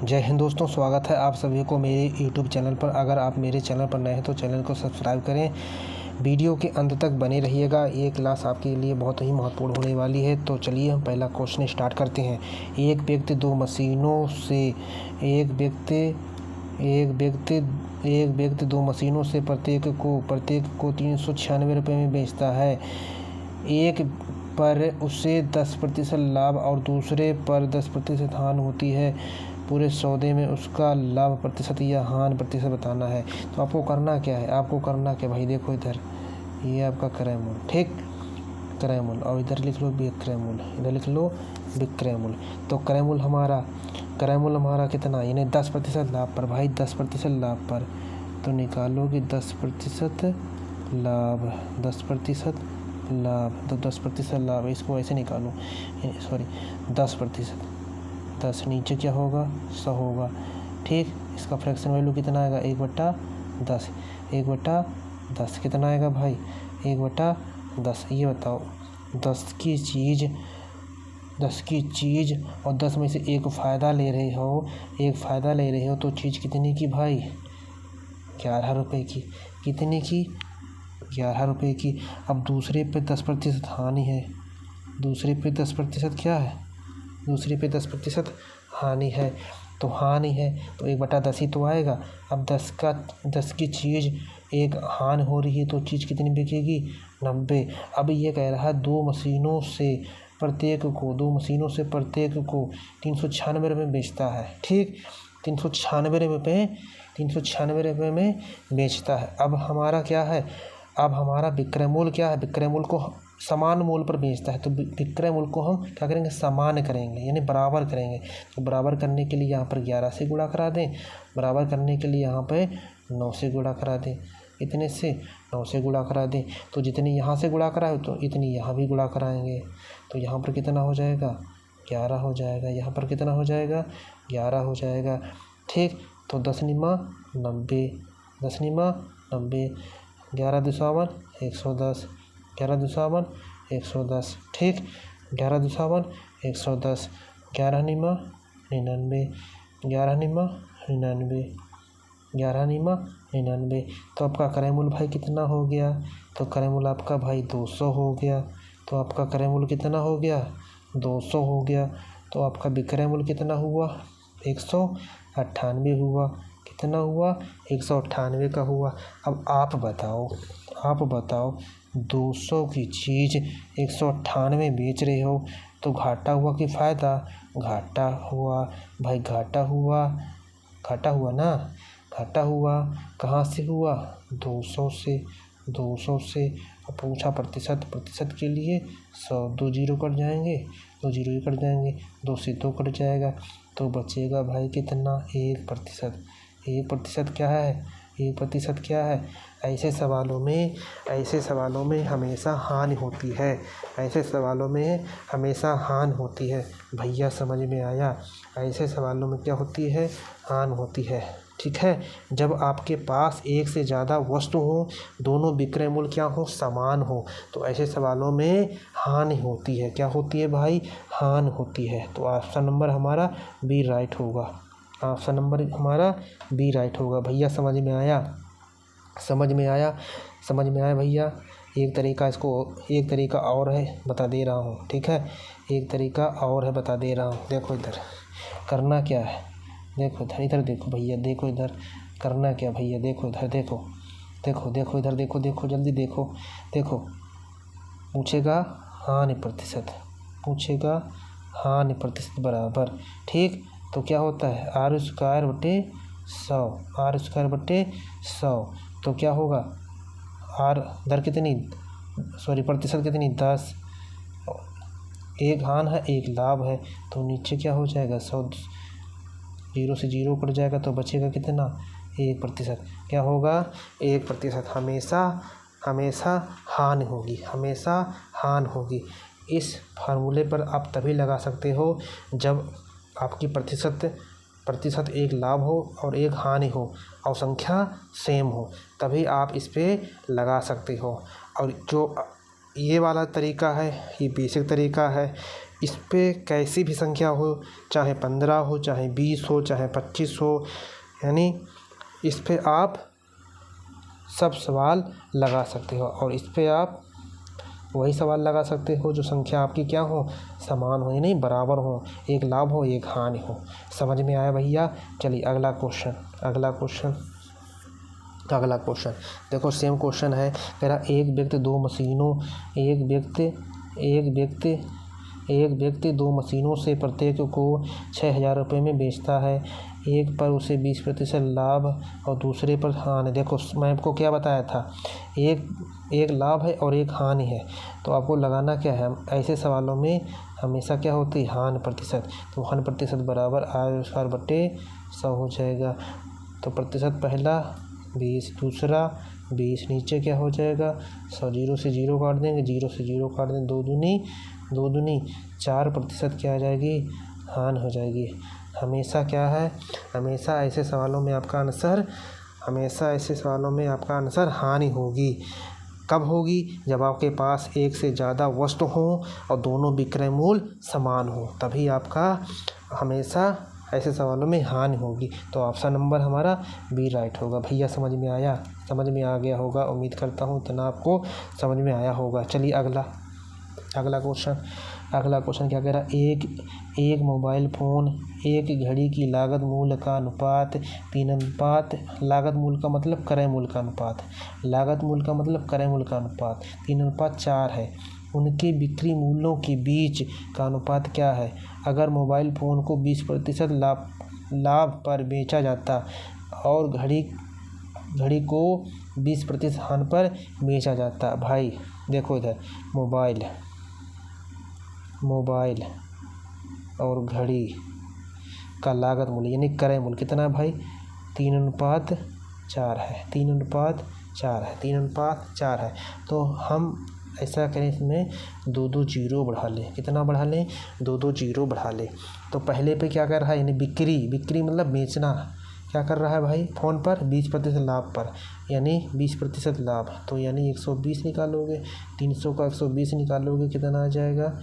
जय हिंद दोस्तों, स्वागत है आप सभी को मेरे YouTube चैनल पर। अगर आप मेरे चैनल पर नए हैं तो चैनल को सब्सक्राइब करें। वीडियो के अंत तक बने रहिएगा। ये क्लास आपके लिए बहुत ही महत्वपूर्ण होने वाली है। तो चलिए हम पहला क्वेश्चन स्टार्ट करते हैं। एक व्यक्ति दो मशीनों से दो मशीनों से प्रत्येक को 396 रुपये में बेचता है। एक पर उसे 10% लाभ और दूसरे पर 10% हानि होती है। पूरे सौदे में उसका लाभ प्रतिशत या हानि प्रतिशत बताना है। तो आपको करना क्या है, भाई देखो इधर, ये आपका क्रय मूल्य, ठीक, क्रय मूल्य, और इधर लिख लो विक्रय मूल्य, तो क्रय मूल्य हमारा कितना, यानी 10% लाभ पर, भाई 10% लाभ पर, तो निकालोगे 10% लाभ, तो 10% लाभ, इसको ऐसे निकालो, सॉरी 10%, 10 नीचे क्या होगा, 100 होगा, ठीक। इसका फ्रैक्शन वैल्यू कितना आएगा, 1/10, 1/10 कितना आएगा भाई, 1/10। ये बताओ, 10 की चीज़ और 10 में से एक फ़ायदा ले रहे हो, तो चीज़ कितने की भाई, 11 रुपये की। कितने की, 11 रुपये की। अब दूसरे पे 10% हानि है, दूसरे पे 10% क्या है, दूसरे पे 10% हानि है, तो 1/10 ही तो आएगा। अब 10 की चीज़ एक हानि हो रही है, तो चीज़ कितनी बिकेगी, 90। अब ये कह रहा है दो मशीनों से प्रत्येक को 396 रुपये में बेचता है, ठीक, 396 रुपये में बेचता है। अब हमारा क्या है, अब हमारा विक्रय मूल्य क्या है, विक्रय मूल्य को समान मूल्य पर बेचता है, तो विक्रय मूल्य को हम क्या करेंगे, समान करेंगे, यानी बराबर करेंगे। तो बराबर करने के लिए यहाँ पर 11 से गुणा करा दें, बराबर करने के लिए यहाँ पे 9 से गुणा करा दें, इतने से 9 से गुणा करा दें। तो जितनी यहाँ से गुणा कराए तो इतनी यहाँ भी गुणा कराएंगे, तो यहाँ पर कितना हो जाएगा, 11 हो जाएगा। यहाँ पर कितना हो जाएगा, 11 हो जाएगा, ठीक। तो 10 निमा 90, 11 दूसावन 110, 11 दूसावन 110, ठीक, 11 दूसावन 110, 11 निमा 99, 11 निमा 99, 11 निमा 99। तो आपका क्रय मूल्य भाई कितना हो गया, तो क्रय मूल्य आपका भाई 200 हो गया। तो आपका क्रय मूल्य कितना हो गया, 200 हो गया। तो आपका विक्रय मूल्य कितना हुआ, 198 हुआ। कितना हुआ, 198 का हुआ। अब आप बताओ 200 की चीज़ 198 बेच रहे हो, तो घाटा हुआ कि फ़ायदा, घाटा हुआ भाई, घाटा हुआ ना, घाटा हुआ। कहाँ से हुआ, 200 से। और पूछा प्रतिशत के लिए 100, 2 जीरो कट जाएंगे, 2 जीरो ही कट जाएंगे, 2 से 2 कट जाएगा, तो बचेगा भाई कितना, 1%। 1% क्या है, 1% क्या है। ऐसे सवालों में हमेशा हानि होती है, भैया समझ में आया। ऐसे सवालों में क्या होती है, हानि होती है, ठीक है। जब आपके पास एक से ज़्यादा वस्तु हो, दोनों विक्रय मूल्य क्या हो, समान हो, तो ऐसे सवालों में हानि होती है। क्या होती है भाई, हानि होती है। तो ऑप्शन नंबर हमारा बी राइट होगा, ऑप्शन नंबर हमारा बी राइट होगा। भैया समझ में आया भैया। एक तरीका और है, बता दे रहा हूँ, ठीक है, एक तरीका और है, बता दे रहा हूँ। देखो इधर करना क्या है, देखो इधर देखो भैया, देखो इधर करना क्या भैया, देखो इधर, देखो इधर, देखो जल्दी देखो, पूछेगा हानि प्रतिशत बराबर, ठीक। तो क्या होता है, r²/100, तो क्या होगा, दर कितनी, प्रतिशत कितनी, 10। एक हानि है एक लाभ है, तो नीचे क्या हो जाएगा, 100, 0 से 0 कट जाएगा, तो बचेगा कितना, 1%। क्या होगा, 1%। हमेशा हानि होगी। इस फार्मूले पर आप तभी लगा सकते हो जब आपकी प्रतिशत एक लाभ हो और एक हानि हो और संख्या सेम हो, तभी आप इस पे लगा सकते हो। और जो ये वाला तरीका है, ये बेसिक तरीका है। इस पे कैसी भी संख्या हो, चाहे 15 हो, चाहे 20 हो, चाहे 25 हो, यानी इस पे आप सब सवाल लगा सकते हो। और इस पे आप वही सवाल लगा सकते हो जो संख्या आपकी क्या हो, समान हो, यानी बराबर हो, एक लाभ हो एक हानि हो। समझ में आया भैया? चलिए अगला क्वेश्चन देखो, सेम क्वेश्चन है। कह रहा एक व्यक्ति दो मशीनों से प्रत्येक को 6,000 रुपये में बेचता है। एक पर उसे 20% लाभ और दूसरे पर हानि। देखो मैं आपको क्या बताया था, एक लाभ है और एक हानि है, तो आपको लगाना क्या है, ऐसे सवालों में हमेशा क्या होती है, हानि प्रतिशत। तो हानि प्रतिशत बराबर आय/100 हो जाएगा। तो प्रतिशत पहला 20, दूसरा 20, नीचे क्या हो जाएगा 100, 0 से 0 काट देंगे, 0 से 0 काट देंगे, दो दूनी 4% क्या आ जाएगी, हानि हो जाएगी। हमेशा क्या है, हमेशा ऐसे सवालों में आपका आंसर हानि होगी। कब होगी? जब आपके पास एक से ज़्यादा वस्तु हो और दोनों विक्रय मूल्य समान हो, तभी आपका हमेशा ऐसे सवालों में हानि होगी। तो ऑप्शन नंबर हमारा बी राइट होगा। भैया समझ में आ गया होगा, उम्मीद करता हूँ इतना आपको समझ में आया होगा। चलिए अगला क्वेश्चन क्या कह रहा है, एक मोबाइल फ़ोन एक घड़ी की लागत मूल्य का अनुपात 3 लागत मूल्य का मतलब क्रय मूल्य का अनुपात 3:4 है। उनके बिक्री मूल्यों के बीच का अनुपात क्या है? अगर मोबाइल फ़ोन को 20% लाभ पर बेचा जाता और घड़ी को 20% हानि पर बेचा जाता। भाई देखो इधर, मोबाइल और घड़ी का लागत मूल्य यानी क्रय मूल्य कितना है भाई, 3:4 है। 3:4 है। तो हम ऐसा करें, इसमें 2 जीरो बढ़ा लें। कितना बढ़ा लें? 2 जीरो बढ़ा लें। तो पहले पे क्या कर रहा है, यानी बिक्री मतलब बेचना। क्या कर रहा है भाई, फ़ोन पर 20% लाभ पर, यानी 20% लाभ। तो यानी 120 निकालोगे, 300 का 120 निकालोगे, कितना आ जाएगा,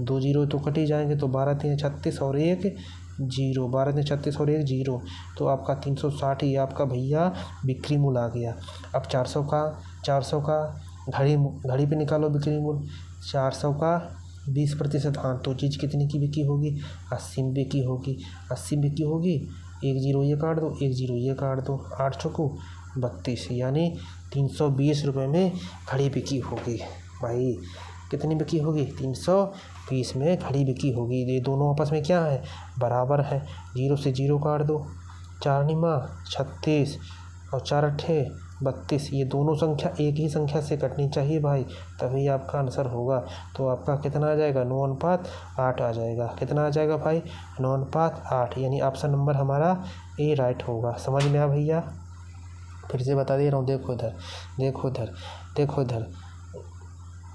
2 जीरो तो कट ही जाएंगे। तो 12 3 36 और 1 जीरो, 12 3 36 और 1 जीरो, तो आपका 360 ही आपका भैया बिक्री मूल्य आ गया। अब 400 का घड़ी पे निकालो बिक्री मूल्य। 400 का 20%, हाँ, तो चीज़ कितनी की बिकी होगी, 80 में बिकी होगी। 1 जीरो ये काट दो, 1 जीरो ये काट दो, 8 चौको 32, यानी 320 रुपये में घड़ी बिकी होगी। भाई कितनी बिकी होगी, 320 में घड़ी बिकी होगी। ये दोनों आपस में क्या है, बराबर है। 0 से 0 काट दो, 4 निमा 36 और 4 अट्ठे 32। ये दोनों संख्या एक ही संख्या से कटनी चाहिए भाई, तभी आपका आंसर होगा। तो आपका कितना आ जाएगा, 9:8 आ जाएगा। कितना आ जाएगा भाई, 9:8, यानी ऑप्शन नंबर हमारा ए राइट होगा। समझ में आया भैया? फिर से बता दे रहा हूँ, देखो इधर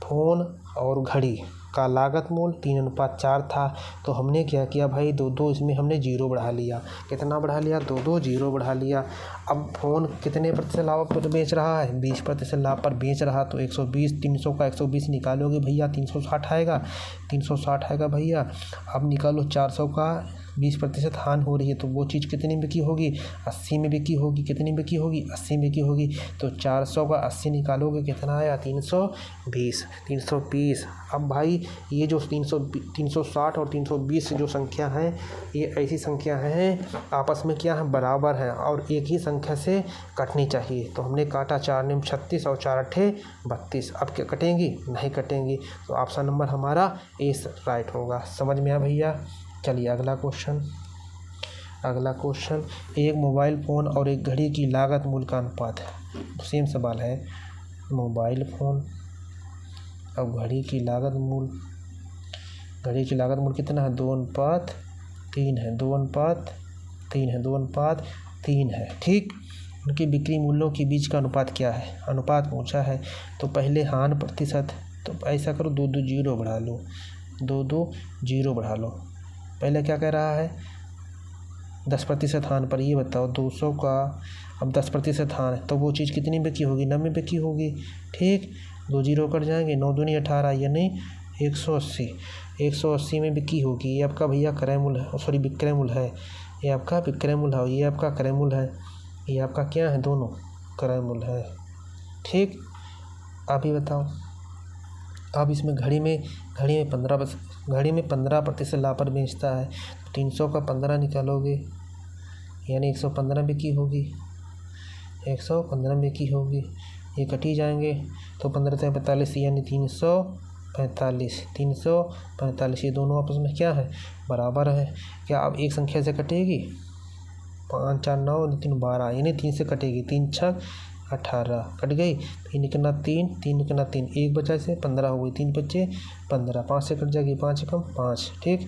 फ़ोन और घड़ी का लागत मूल्य 3:4 था। तो हमने क्या किया भाई, 2 इसमें हमने जीरो बढ़ा लिया। कितना बढ़ा लिया, 2 जीरो बढ़ा लिया। अब फ़ोन कितने प्रतिशत लाभ पर बेच रहा है, 20% लाभ पर बेच रहा। तो 120, 300 का 120 निकालोगे भैया, 360 आएगा भैया। अब निकालो 400 का 20% हानि हो रही है, तो वो चीज़ कितनी बिकी होगी, 80 में बिकी होगी। कितनी बिकी होगी, 80 में बिकी होगी। तो 400 का 80 निकालोगे, कितना आया, 320। अब भाई ये जो 360 और 320 जो संख्या हैं, ये ऐसी संख्या हैं आपस में क्या है, बराबर हैं और एक ही संख्या से कटनी चाहिए। तो हमने काटा, 4 निम 36 और 4 अट्ठे 32। अब क्या कटेंगी, नहीं कटेंगी। तो ऑप्शन नंबर हमारा ए राइट होगा। समझ में आया भैया? चलिए अगला क्वेश्चन, एक मोबाइल फ़ोन और एक घड़ी की लागत मूल्य का अनुपात है। सेम सवाल है, मोबाइल फ़ोन और घड़ी की लागत मूल्य कितना है, 2:3 है, 2:3 है। ठीक, उनके बिक्री मूल्यों के बीच का अनुपात क्या है, अनुपात पूछा है। तो पहले हानि प्रतिशत, तो ऐसा करो, 2 जीरो बढ़ा लो। पहले क्या कह रहा है, 10% हानि पर। ये बताओ 200 का अब 10% हानि, तो वो चीज़ कितनी बिकी होगी, 90 बिकी होगी। ठीक, 2 जीरो कट जाएंगे, 9 दूनी 18, यानी 180। 180 में बिक्री होगी। ये आपका भैया क्रय मूल्य है, सॉरी विक्रय मूल्य है। ये आपका विक्रय मूल्य है, ये आपका क्रय मूल्य है। ये आपका क्या है, दोनों क्रय मूल्य है। ठीक, आप ही बताओ। अब इसमें घड़ी में 15% लाभ पर बेचता है। 300 का 15 निकालोगे यानी 115 बिक्री होगी। 115 बिक्री होगी, ये कटी जाएंगे तो 15 से 45 यानी 345। ये दोनों आपस में क्या है, बराबर है। क्या अब एक संख्या से कटेगी, 5 4 9 3 12 यानी 3 से कटेगी। 3 6 18 कट गई। 3 निकलना 3, 3 निकलना 3, एक बचा से 15 हो गई। 3 बचे 15, 5 से कट जाएगी, 5 कम 5। ठीक,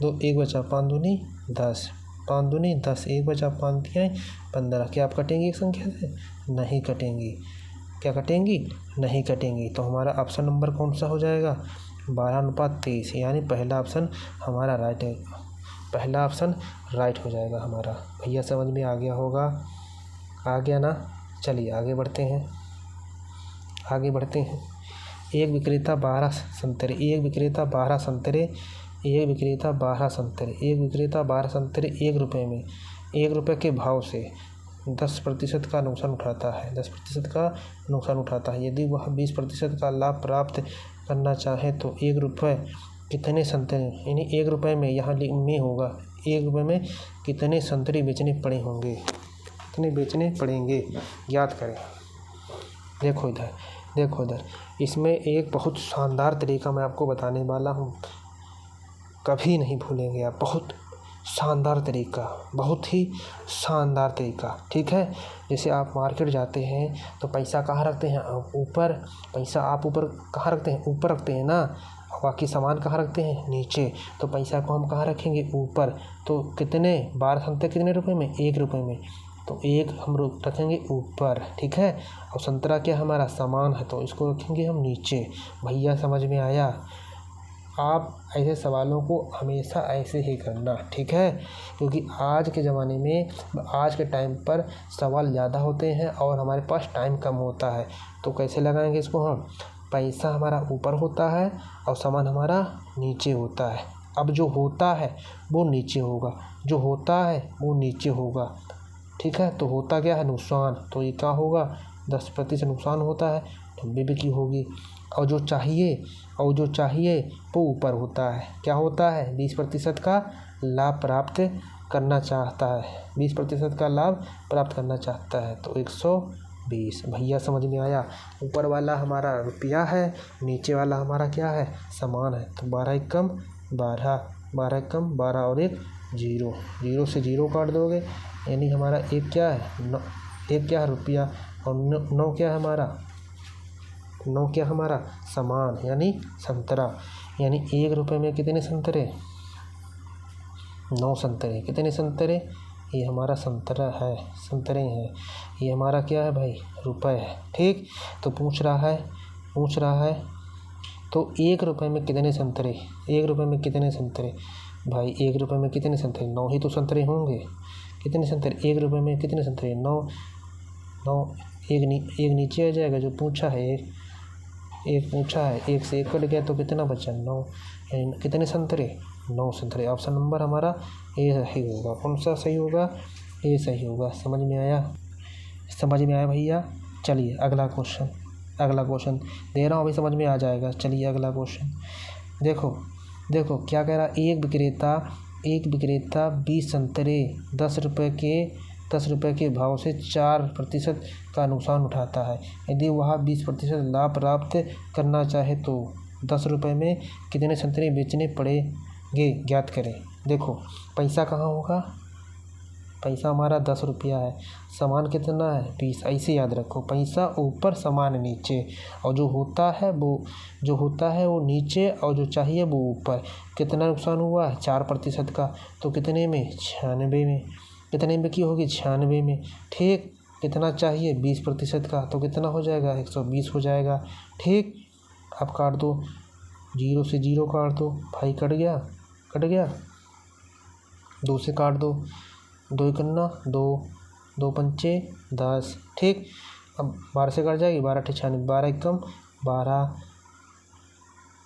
2 एक बचा, 5 दूनी 10, 5 दूनी 10, एक बचा, 5 दिया 15। क्या आप कटेंगी एक संख्या से, नहीं कटेंगी। क्या कटेंगी, नहीं कटेंगी। तो हमारा ऑप्शन नंबर कौन सा हो जाएगा, 12:23 यानी पहला ऑप्शन हमारा राइट है। पहला ऑप्शन राइट हो जाएगा हमारा। भैया समझ में आ गया होगा, आ गया ना। चलिए आगे बढ़ते हैं। एक विक्रेता 12 संतरे, एक विक्रेता 12 संतरे 1 रुपये में 1 रुपये के भाव से 10% का नुकसान उठाता है। 10% का नुकसान उठाता है। यदि वह 20% का लाभ प्राप्त करना चाहे तो 1 रुपये कितने संतरे, यानी 1 रुपये में यहाँ में होगा, 1 रुपये में कितने संतरे बेचने पड़े होंगे, कितने बेचने पड़ेंगे, याद करें। देखो इधर इसमें एक बहुत शानदार तरीका मैं आपको बताने वाला हूँ, कभी नहीं भूलेंगे आप। बहुत शानदार तरीका, बहुत ही शानदार तरीका। ठीक है, जैसे आप मार्केट जाते हैं तो पैसा कहाँ रखते हैं, ऊपर। पैसा आप ऊपर कहाँ रखते हैं, ऊपर रखते हैं ना। बाकी सामान कहाँ रखते हैं, नीचे। तो पैसा को हम कहाँ रखेंगे, ऊपर। तो कितने 12 संतरे कितने रुपए में, 1 रुपये में। तो 1 हम रखेंगे ऊपर, ठीक है। और संतरा क्या हमारा सामान है, तो इसको रखेंगे हम नीचे। भैया समझ में आया। आप ऐसे सवालों को हमेशा ऐसे ही करना, ठीक है। क्योंकि आज के ज़माने में, आज के टाइम पर सवाल ज़्यादा होते हैं और हमारे पास टाइम कम होता है। तो कैसे लगाएंगे इसको हम, पैसा हमारा ऊपर होता है और सामान हमारा नीचे होता है। अब जो होता है वो नीचे होगा, जो होता है वो नीचे होगा, ठीक है। तो होता क्या है, नुकसान। तो ये क्या होगा, 10% नुकसान होता है, 90 बिक्री होगी। और जो चाहिए वो ऊपर होता है। क्या होता है, 20% का लाभ प्राप्त करना चाहता है, 20% का लाभ प्राप्त करना चाहता है। तो 120। भैया समझ में आया। ऊपर वाला हमारा रुपया है, नीचे वाला हमारा क्या है, सामान है। तो 12 एकम 12, 12 एकम 12 और 1 0, 0 से 0 काट दोगे यानी हमारा एक क्या है, 1 क्या है, रुपया। और 9 क्या है हमारा, 9 क्या हमारा, सामान यानी संतरा। यानी 1 रुपये में कितने संतरे, 9 संतरे। कितने संतरे, ये हमारा संतरा है, संतरे हैं। ये हमारा क्या है भाई, रुपये है, ठीक। तो पूछ रहा है तो 1 रुपये में कितने संतरे, 1 रुपये में कितने संतरे भाई, 1 रुपये में कितने संतरे, 9 ही तो संतरे होंगे। कितने संतरे, 1 रुपये में कितने संतरे, 9। एक नीचे आ जाएगा, जो पूछा है एक पूछा है, 1 से 1 कट गया तो कितना बचा, 9। यानी कितने संतरे, 9 संतरे। ऑप्शन नंबर हमारा ए सही होगा। कौन सा सही होगा, ए सही होगा। समझ में आया भैया। चलिए अगला क्वेश्चन दे रहा हूँ, अभी समझ में आ जाएगा। चलिए अगला क्वेश्चन देखो क्या कह रहा है। एक विक्रेता 20 संतरे 10 रुपये के भाव से 4% का नुकसान उठाता है। यदि वह 20% लाभ प्राप्त करना चाहे तो 10 रुपये में कितने संतरे बेचने पड़ेंगे, ज्ञात करें। देखो पैसा कहाँ होगा, पैसा हमारा 10 रुपया है, सामान कितना है, 20। ऐसे याद रखो, पैसा ऊपर सामान नीचे। और जो होता है वो नीचे और जो चाहिए वो ऊपर। कितना नुकसान हुआ है, 4% का। तो कितने में, 96 में। कितने में की होगी, 96 में, ठीक। कितना चाहिए, 20% का। तो कितना हो जाएगा, 120 हो जाएगा, ठीक। अब काट दो, 0 से 0 काट दो भाई, कट गया। 2 से काट दो, 2 एकन्ना 2, 2 पंचे 10, ठीक। अब 12 से कट जाएगी, 12 अट्ठे 96, 12 एकम 12,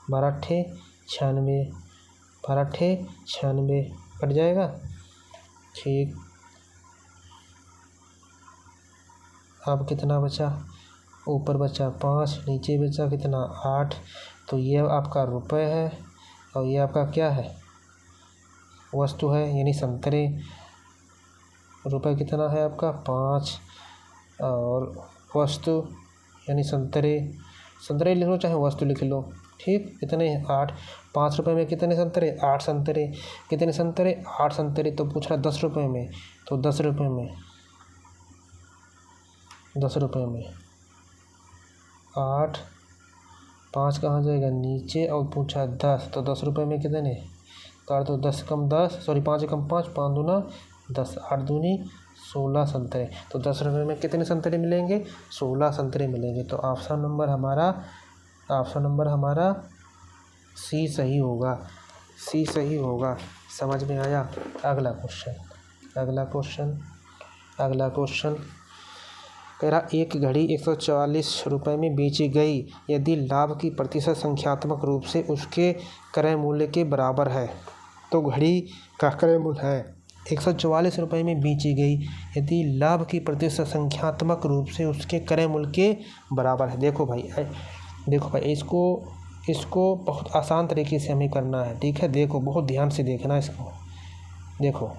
12 अट्ठे 96, 12 96 कट जाएगा। ठीक, अब कितना बचा, ऊपर बचा 5, नीचे बचा कितना 8। तो ये आपका रुपए है और ये आपका क्या है, वस्तु है यानी संतरे। रुपए कितना है आपका 5 और वस्तु यानी संतरे, संतरे लिख लो चाहे वस्तु लिख लो। ठीक, कितने 8, 5 रुपये में कितने संतरे, 8 संतरे। कितने संतरे, 8 संतरे। तो पूछ रहा 10 रुपये में, तो 10 रुपये में, 10 रुपये में 8, 5 कहाँ जाएगा नीचे, और पूछा 10, तो 10 रुपये में कितने, तो 10 कम 10, सॉरी 5 कम 5, 5 दूना 10, 8 दूनी 16 संतरे। तो 10 रुपये में कितने संतरे मिलेंगे, 16 संतरे मिलेंगे। तो ऑप्शन नंबर हमारा सी सही होगा, सी सही होगा। समझ में आया। अगला क्वेश्चन कह रहा एक घड़ी 144 रुपये में बेची गई यदि लाभ की प्रतिशत संख्यात्मक रूप से उसके क्रय मूल्य के बराबर है। तो घड़ी का क्रय मूल्य है 144 रुपये में बेची गई यदि लाभ की प्रतिशत संख्यात्मक रूप से उसके क्रय मूल्य के बराबर है। देखो भाई इसको बहुत आसान तरीके से हमें करना है। ठीक है, देखो बहुत ध्यान से देखना इसको। देखो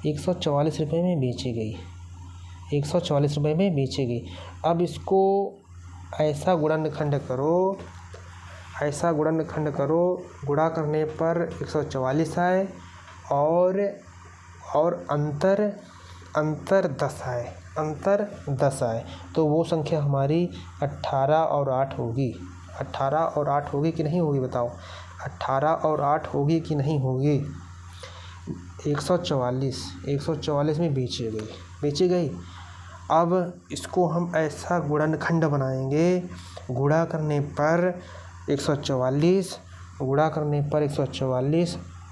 144 रुपये में बेची गई, 144 रुपये में बेची गई। अब इसको ऐसा गुणनखंड करो, गुणा करने पर 144 आए और अंतर 10 आए, तो वो संख्या हमारी 18 और 8 होगी। 18 और 8 होगी कि नहीं होगी बताओ, 18 और 8 होगी कि नहीं होगी। 144 में बेची गई। अब इसको हम ऐसा गुणनखंड बनाएंगे, गुणा करने पर 144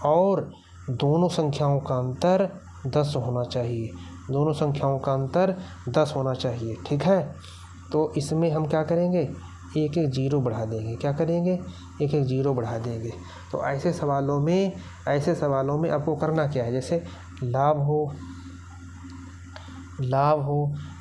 और दोनों संख्याओं का अंतर 10 होना चाहिए। ठीक है, तो इसमें हम क्या करेंगे, एक जीरो बढ़ा देंगे। क्या करेंगे, एक जीरो बढ़ा देंगे। तो ऐसे सवालों में आपको करना क्या है, जैसे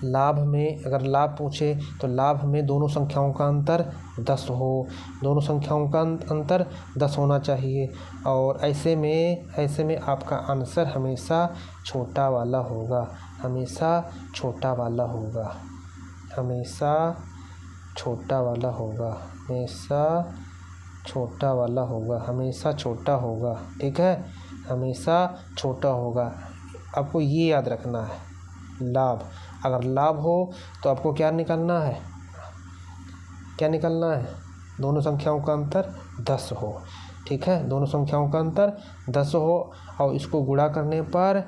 लाभ में अगर लाभ पूछे तो लाभ में दोनों संख्याओं का अंतर 10 हो, दोनों संख्याओं का अंतर 10 होना चाहिए। और ऐसे में आपका आंसर हमेशा छोटा वाला होगा, हमेशा छोटा वाला होगा। ठीक है, हमेशा छोटा होगा। आपको ये याद रखना है। लाभ, अगर लाभ हो तो आपको क्या निकालना है, दोनों संख्याओं का अंतर 10 हो। ठीक है, दोनों संख्याओं का अंतर 10 हो और इसको गुणा करने पर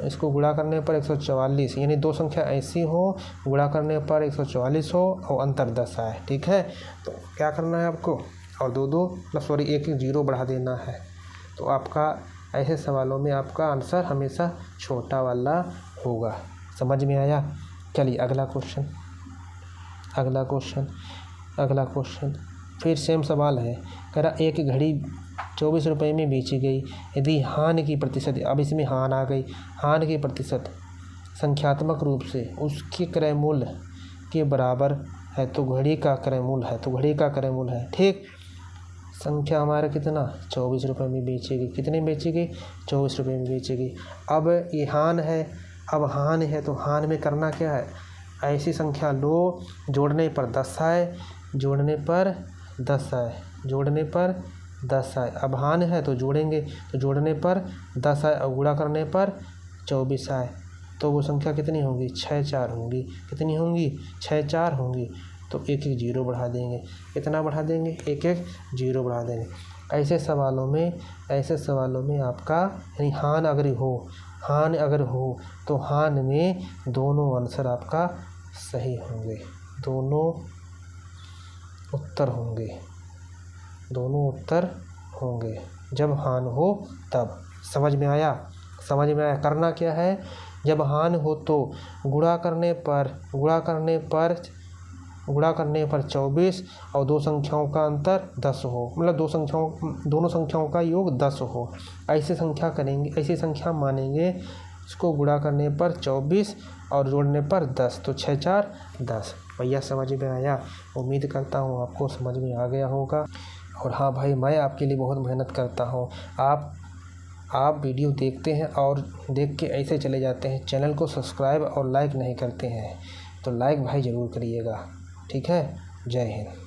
144, यानी दो संख्या ऐसी हो, गुणा करने पर 144 हो और अंतर 10 आए। ठीक है, तो क्या करना है आपको, और एक जीरो बढ़ा देना है। तो आपका ऐसे सवालों में आपका आंसर हमेशा छोटा वाला होगा। समझ में आया। चलिए अगला क्वेश्चन फिर सेम सवाल है। कह रहा एक घड़ी 24 रुपये में बेची गई यदि हानि की प्रतिशत, अब इसमें हान आ गई, हानि की प्रतिशत संख्यात्मक रूप से उसके क्रय मूल्य के बराबर है तो घड़ी का क्रय मूल्य है। ठीक, संख्या हमारा कितना 24 रुपये में बेची गई। कितने में बेची गई, 24 रुपये में बेची गई। अब ये हान है, तो हान में करना क्या है, ऐसी संख्या लो जोड़ने पर 10 आए, जोड़ने पर 10 आए। अब हान है तो जोड़ेंगे, तो जोड़ने पर 10 आए और गुणा करने पर 24 आए, तो वो संख्या कितनी होगी, 6 4 होंगी। कितनी होंगी, 6 4 होंगी। तो एक जीरो बढ़ा देंगे। कितना बढ़ा देंगे, एक जीरो बढ़ा देंगे। ऐसे सवालों में आपका यानी हान अगर हो तो हान में दोनों आंसर आपका सही होंगे, दोनों उत्तर होंगे जब हान हो तब। समझ में आया। करना क्या है, जब हान हो तो गुणा करने पर गुणा करने पर 24 और दो संख्याओं का अंतर 10 हो, मतलब दोनों संख्याओं का योग 10 हो, ऐसे संख्या करेंगे, ऐसी संख्या मानेंगे। इसको गुणा करने पर 24 और जोड़ने पर 10, तो 6 4 10। भैया समझ में आया? उम्मीद करता हूँ आपको समझ में आ गया होगा। और हाँ भाई, मैं आपके लिए बहुत मेहनत करता हूँ। आप वीडियो देखते हैं और देख के ऐसे चले जाते हैं, चैनल को सब्सक्राइब और लाइक नहीं करते हैं, तो लाइक भाई ज़रूर करिएगा। ठीक है, जय हिंद।